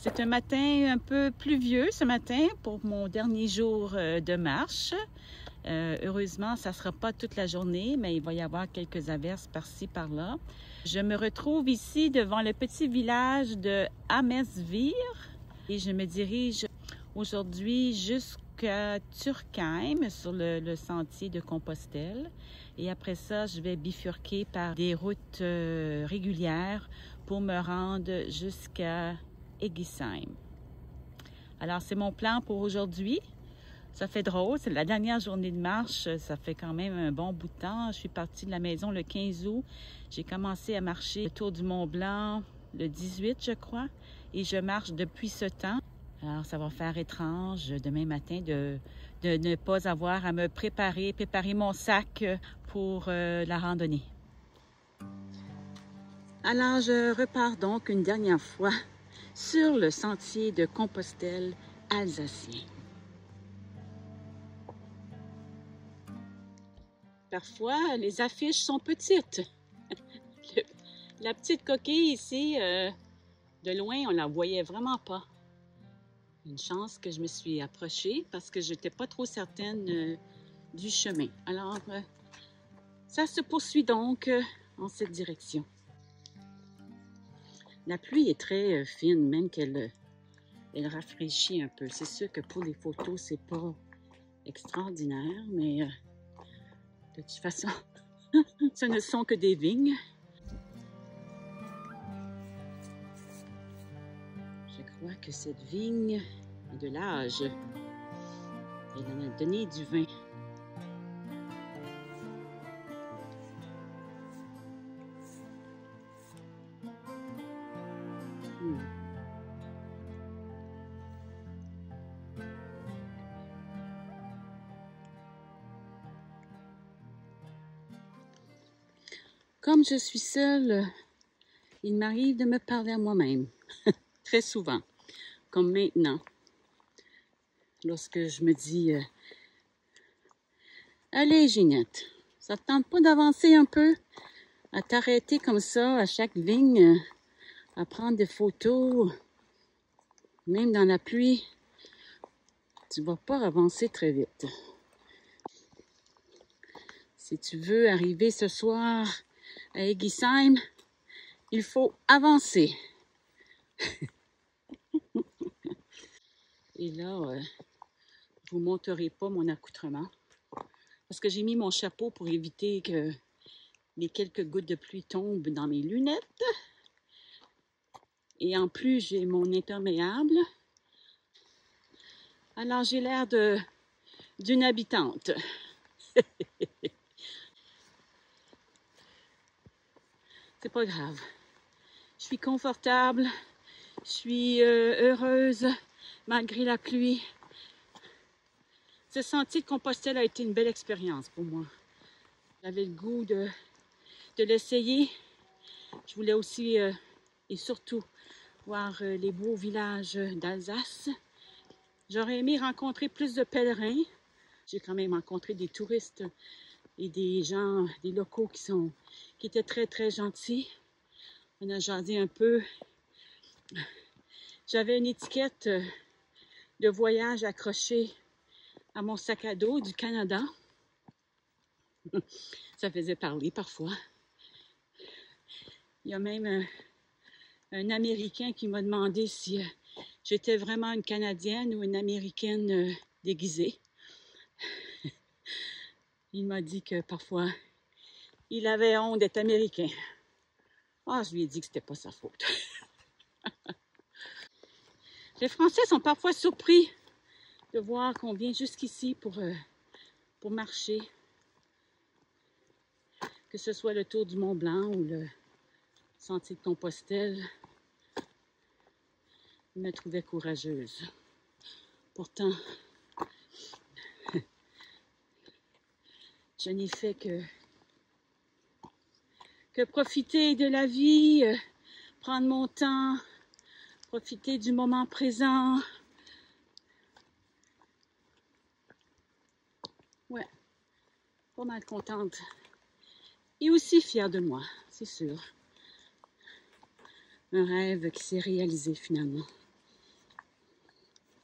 C'est un matin un peu pluvieux ce matin pour mon dernier jour de marche. Heureusement, ça ne sera pas toute la journée, mais il va y avoir quelques averses par-ci, par-là. Je me retrouve ici devant le petit village de Amersfoort et je me dirige aujourd'hui jusqu'à Turckheim sur le sentier de Compostelle. Et après ça, je vais bifurquer par des routes régulières pour me rendre jusqu'à Eggisheim. Alors, c'est mon plan pour aujourd'hui. Ça fait drôle, c'est la dernière journée de marche, ça fait quand même un bon bout de temps. Je suis partie de la maison le 15 août. J'ai commencé à marcher autour du Mont Blanc le 18, je crois, et je marche depuis ce temps. Alors, ça va faire étrange demain matin de ne pas avoir à me préparer mon sac pour la randonnée. Alors, je repars donc une dernière fois sur le sentier de Compostelle alsacien. Parfois, les affiches sont petites. La petite coquille ici, de loin, on la voyait vraiment pas. Une chance que je me suis approchée parce que je n'étais pas trop certaine du chemin. Alors, ça se poursuit donc en cette direction. La pluie est très fine, même qu'elle rafraîchit un peu. C'est sûr que pour les photos, c'est pas extraordinaire, mais de toute façon, ce ne sont que des vignes. Je crois que cette vigne a de l'âge. Elle en a donné du vin. Comme je suis seule, il m'arrive de me parler à moi-même, très souvent, comme maintenant. Lorsque je me dis « Allez, Ginette, ça te tente pas d'avancer un peu, à t'arrêter comme ça à chaque vigne, à prendre des photos, même dans la pluie, tu vas pas avancer très vite. Si tu veux arriver ce soir à Eggisheim, il faut avancer. » Et là, je vous montrerai pas mon accoutrement parce que j'ai mis mon chapeau pour éviter que les quelques gouttes de pluie tombent dans mes lunettes. Et en plus, j'ai mon imperméable. Alors, j'ai l'air d'une habitante. C'est pas grave. Je suis confortable. Je suis heureuse malgré la pluie. Ce sentier de Compostelle a été une belle expérience pour moi. J'avais le goût de l'essayer. Je voulais aussi et surtout voir les beaux villages d'Alsace. J'aurais aimé rencontrer plus de pèlerins. J'ai quand même rencontré des touristes et des gens, des locaux qui étaient très, très gentils. On a jasé un peu. J'avais une étiquette de voyage accrochée à mon sac à dos du Canada. Ça faisait parler parfois. Il y a même un Américain qui m'a demandé si j'étais vraiment une Canadienne ou une Américaine déguisée. Il m'a dit que parfois, il avait honte d'être Américain. Ah, je lui ai dit que c'était pas sa faute. Les Français sont parfois surpris de voir qu'on vient jusqu'ici pour marcher. Que ce soit le tour du Mont Blanc ou le sentier de Compostelle. Ils me trouvaient courageuse. Pourtant, je n'ai fait que profiter de la vie, prendre mon temps, profiter du moment présent. Ouais, pas mal contente. Et aussi fière de moi, c'est sûr. Un rêve qui s'est réalisé finalement.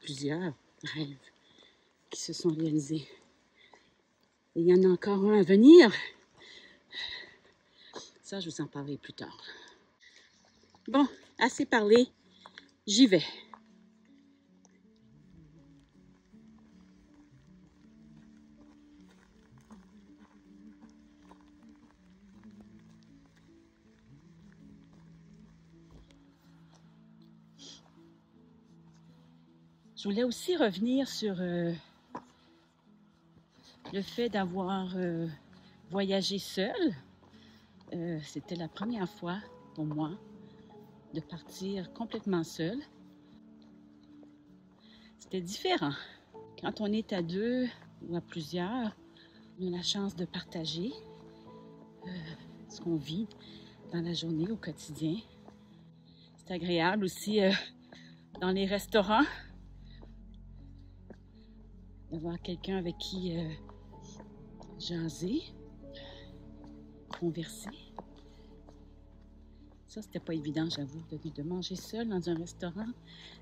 plusieurs rêves qui se sont réalisés. Et il y en a encore un à venir. Ça, je vous en parlerai plus tard. Bon, assez parlé, j'y vais. Je voulais aussi revenir sur le fait d'avoir voyagé seule. C'était la première fois pour moi de partir complètement seule. C'était différent. Quand on est à deux ou à plusieurs, on a la chance de partager ce qu'on vit dans la journée, au quotidien. C'est agréable aussi dans les restaurants d'avoir quelqu'un avec qui jaser, converser. Ça, c'était pas évident, j'avoue, de manger seul dans un restaurant.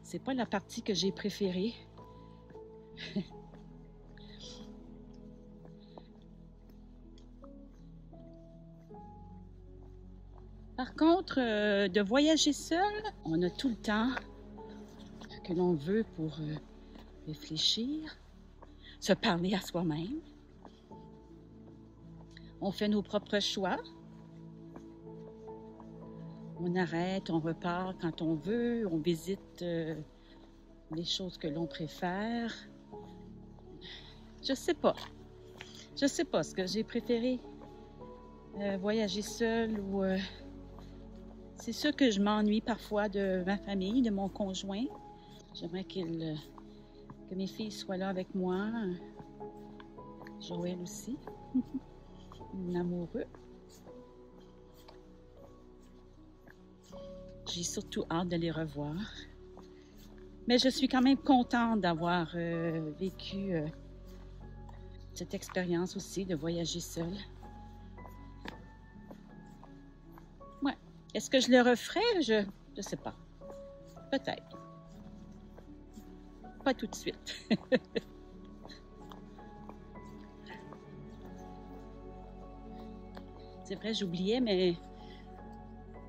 C'est pas la partie que j'ai préférée. Par contre, de voyager seul, on a tout le temps que l'on veut pour réfléchir, se parler à soi-même. On fait nos propres choix. On arrête, on repart quand on veut, on visite les choses que l'on préfère. Je sais pas. Je sais pas ce que j'ai préféré. Voyager seul ou... c'est sûr que je m'ennuie parfois de ma famille, de mon conjoint. J'aimerais que mes filles soient là avec moi. Joël aussi. Mon amoureux. J'ai surtout hâte de les revoir. Mais je suis quand même contente d'avoir vécu cette expérience aussi de voyager seule. Ouais. Est-ce que je le referais? Je sais pas. Peut-être. Pas tout de suite. C'est vrai, j'oubliais, mais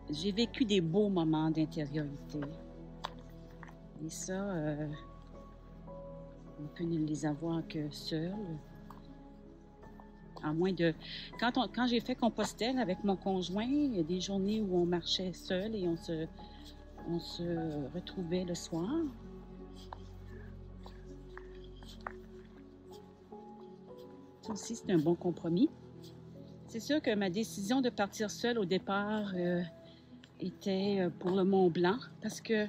j'ai vécu des beaux moments d'intériorité. Et ça, on peut ne les avoir que seul. À moins de... Quand j'ai fait Compostelle avec mon conjoint, il y a des journées où on marchait seul et on se retrouvait le soir. Ça aussi, c'est un bon compromis. C'est sûr que ma décision de partir seule au départ était pour le Mont Blanc parce que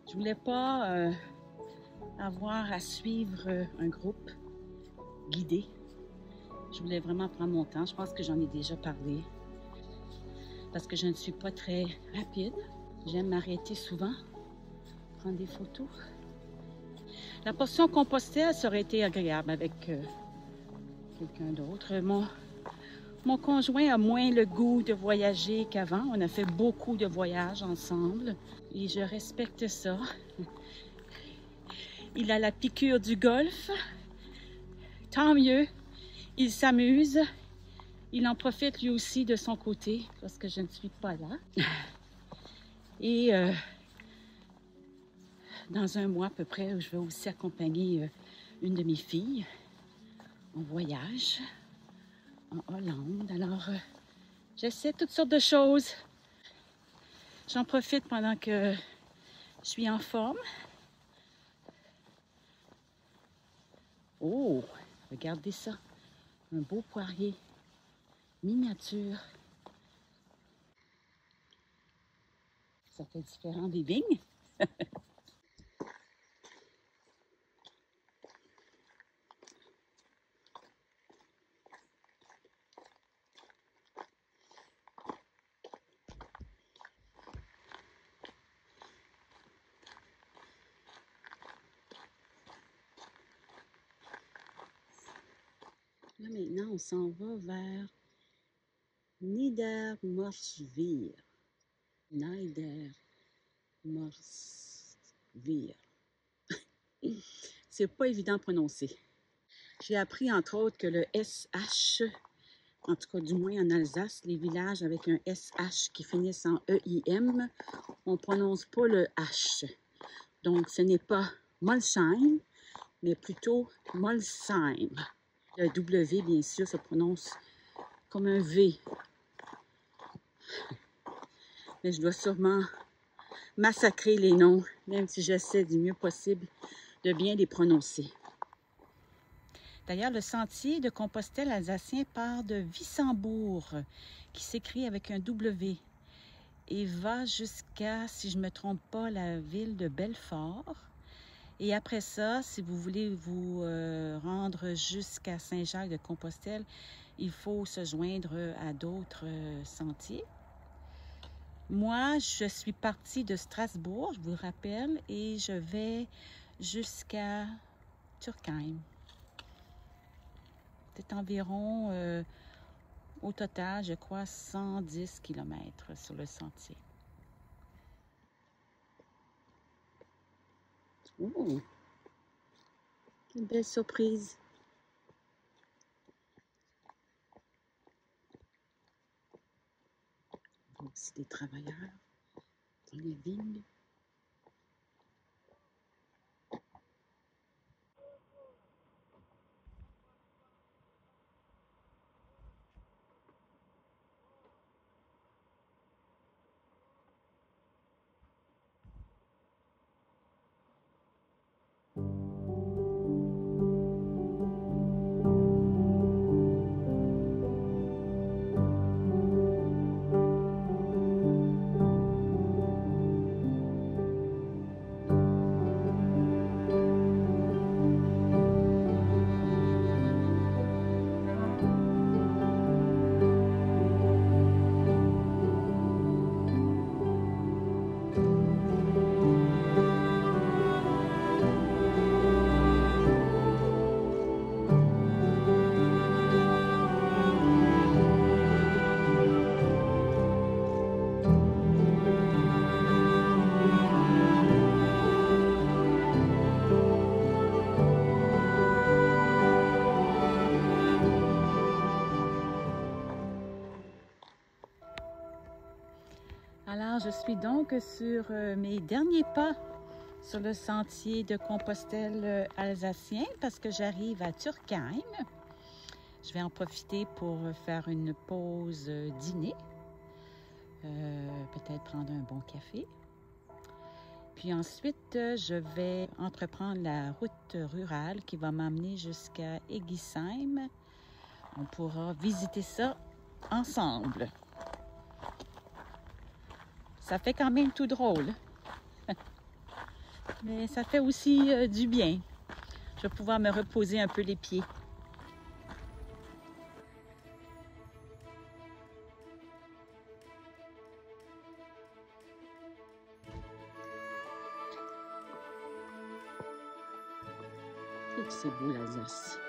je voulais pas avoir à suivre un groupe guidé. Je voulais vraiment prendre mon temps. Je pense que j'en ai déjà parlé. Parce que je ne suis pas très rapide. J'aime m'arrêter souvent, prendre des photos. La portion Compostelle, ça aurait été agréable avec quelqu'un d'autre. Mon conjoint a moins le goût de voyager qu'avant. On a fait beaucoup de voyages ensemble et je respecte ça. Il a la piqûre du golf. Tant mieux. Il s'amuse. Il en profite lui aussi de son côté parce que je ne suis pas là. Et dans un mois à peu près, je vais aussi accompagner une de mes filles en voyage en Hollande. Alors, j'essaie toutes sortes de choses. J'en profite pendant que je suis en forme. Oh, regardez ça. Un beau poirier miniature. Ça fait différent des vignes. Là, maintenant, on s'en va vers Niedermorschwihr. Niedermorschwihr. Vire. C'est pas évident à prononcer. J'ai appris entre autres que le SH, en tout cas du moins en Alsace, les villages avec un SH qui finissent en EIM, on ne prononce pas le H. Donc ce n'est pas Molsheim, mais plutôt Molsheim. Le W, bien sûr, se prononce comme un V. Mais je dois sûrement massacrer les noms, même si j'essaie du mieux possible de bien les prononcer. D'ailleurs, le sentier de Compostelle alsacien part de Wissembourg, qui s'écrit avec un W, et va jusqu'à, si je ne me trompe pas, la ville de Belfort. Et après ça, si vous voulez vous rendre jusqu'à Saint-Jacques-de-Compostelle, il faut se joindre à d'autres sentiers. Moi, je suis partie de Strasbourg, je vous le rappelle, et je vais jusqu'à Turckheim. C'est environ, au total, je crois, 110 km sur le sentier. Oh, quelle belle surprise! C'est des travailleurs dans les vignes. Alors, je suis donc sur mes derniers pas sur le sentier de Compostelle alsacien parce que j'arrive à Turckheim. Je vais en profiter pour faire une pause dîner, peut-être prendre un bon café. Puis ensuite, je vais entreprendre la route rurale qui va m'amener jusqu'à Egisheim. On pourra visiter ça ensemble. Ça fait quand même tout drôle. Mais ça fait aussi du bien. Je vais pouvoir me reposer un peu les pieds. Et que c'est beau l'Alsace.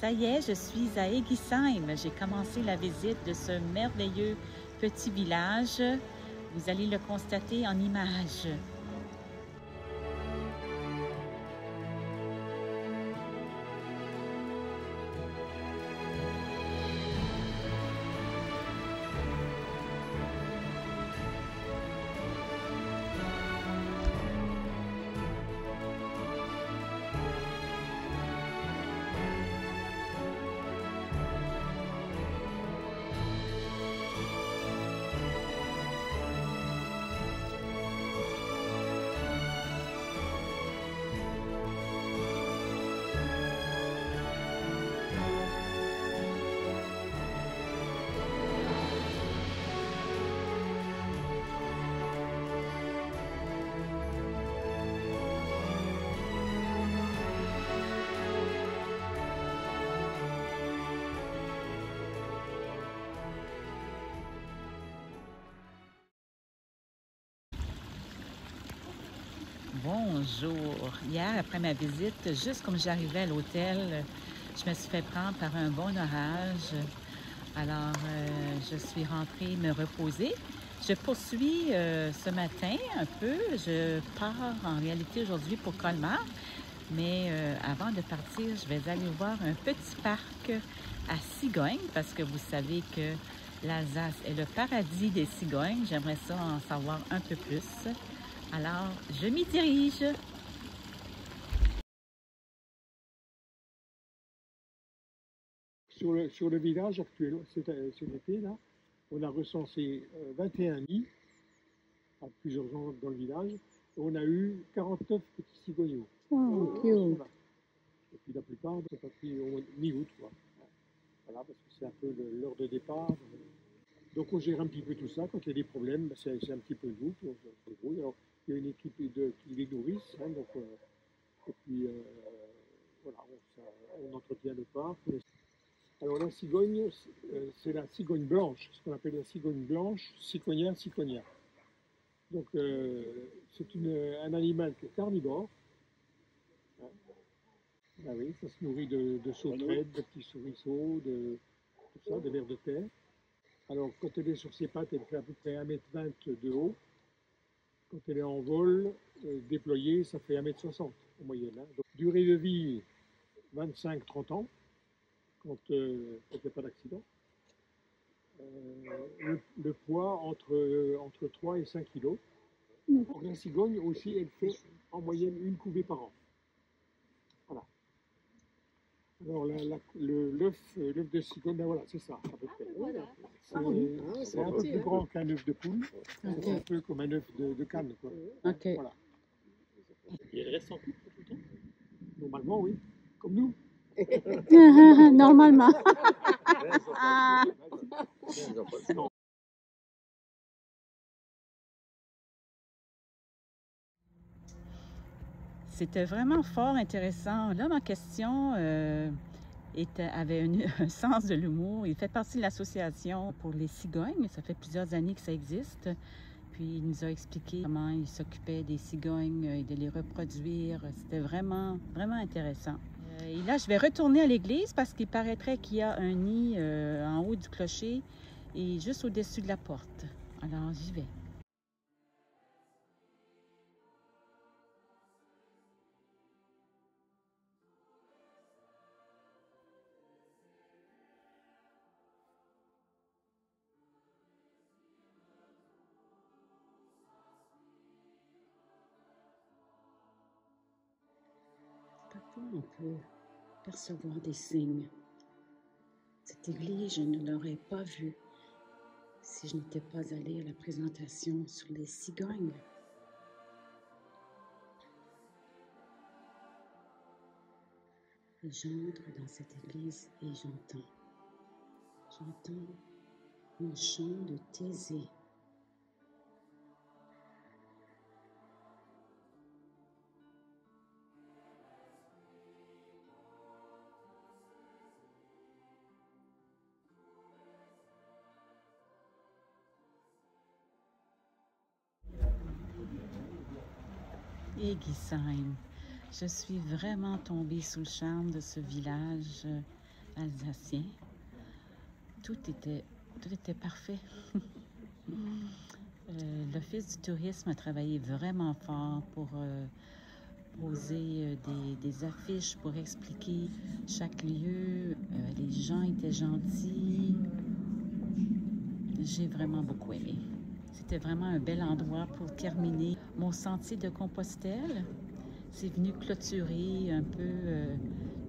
Ça y est, je suis à Egisheim. J'ai commencé la visite de ce merveilleux petit village. Vous allez le constater en images. Bonjour. Hier, après ma visite, juste comme j'arrivais à l'hôtel, je me suis fait prendre par un bon orage. Alors, je suis rentrée me reposer. Je poursuis ce matin un peu. Je pars en réalité aujourd'hui pour Colmar. Mais avant de partir, je vais aller voir un petit parc à cigognes parce que vous savez que l'Alsace est le paradis des cigognes. J'aimerais ça en savoir un peu plus. Alors, je m'y dirige. Sur le village actuel, cet été, là, on a recensé 21 nids à plusieurs gens dans le village. Et on a eu 49 petits cigogneaux. Oh, cute. Voilà. Et puis la plupart, sont partis au mi-août, quoi. Voilà, parce que c'est un peu l'heure de départ. Donc on gère un petit peu tout ça. Quand il y a des problèmes, c'est un petit peu nous qui on se débrouille. Alors, il y a une équipe qui les nourrissent. Hein, donc, et puis, voilà, on entretient le parc. Alors la cigogne, c'est la cigogne blanche, ce qu'on appelle la cigogne blanche, Ciconia ciconia. Donc c'est un animal qui est carnivore. Ah oui, ça se nourrit de sauterelles, de petits souriceaux, de tout ça, de vers de terre. Alors quand elle est sur ses pattes, elle fait à peu près 1,20 m de haut. Quand elle est en vol, déployée, ça fait 1,60 m en moyenne. Hein. Donc, durée de vie, 25-30 ans, quand il n'y a pas d'accident. Le poids entre 3 et 5 kg. La cigogne aussi, elle fait en moyenne une couvée par an. Voilà. Alors l'œuf de cigogne, ben voilà, c'est ça à peu près. Voilà. C'est un peu plus grand qu'un œuf de poule. Okay. C'est un peu comme un œuf de canne. Quoi. Okay. Voilà. Et elle reste en couple tout le temps? Normalement, oui. Comme nous. Normalement. C'était vraiment fort intéressant. Là, ma question avait un sens de l'humour. Il fait partie de l'association pour les cigognes. Ça fait plusieurs années que ça existe. Puis il nous a expliqué comment il s'occupait des cigognes et de les reproduire. C'était vraiment, vraiment intéressant. Et là, je vais retourner à l'église parce qu'il paraîtrait qu'il y a un nid en haut du clocher et juste au-dessus de la porte. Alors, j'y vais. Parfois, on peut percevoir des signes. Cette église, je ne l'aurais pas vue si je n'étais pas allée à la présentation sur les cigognes. Et j'entre dans cette église et j'entends un chant de Thésée. Egisheim. Je suis vraiment tombée sous le charme de ce village alsacien. Tout était parfait. L'Office du tourisme a travaillé vraiment fort pour poser des affiches pour expliquer chaque lieu. Les gens étaient gentils. J'ai vraiment beaucoup aimé. C'était vraiment un bel endroit pour terminer mon sentier de Compostelle. C'est venu clôturer un peu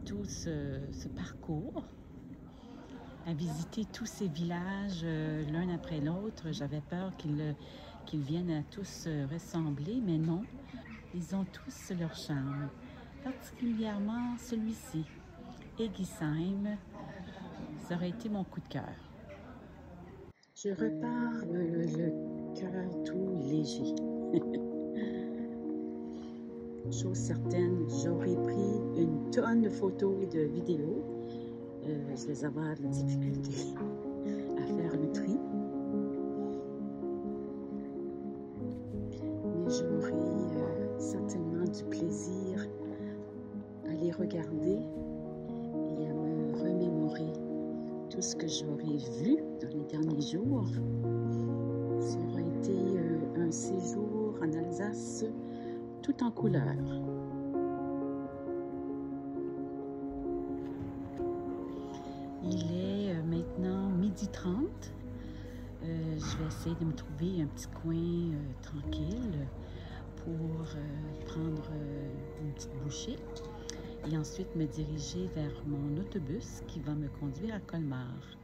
tout ce parcours. À visiter tous ces villages l'un après l'autre. J'avais peur qu'ils viennent à tous ressembler, mais non. Ils ont tous leur charme. Particulièrement celui-ci, Egisheim. Ça aurait été mon coup de cœur. Je repars le cœur tout léger. Chose certaine, j'aurais pris une tonne de photos et de vidéos. Je vais avoir de la difficulté à faire le tri. Mais j'aurais certainement vraiment du plaisir à les regarder et à me remémorer tout ce que j'aurais vu dans les derniers jours. Ça aurait été un séjour en Alsace tout en couleurs. Il est maintenant 12h30. Je vais essayer de me trouver un petit coin tranquille pour prendre une petite bouchée et ensuite me diriger vers mon autobus qui va me conduire à Colmar.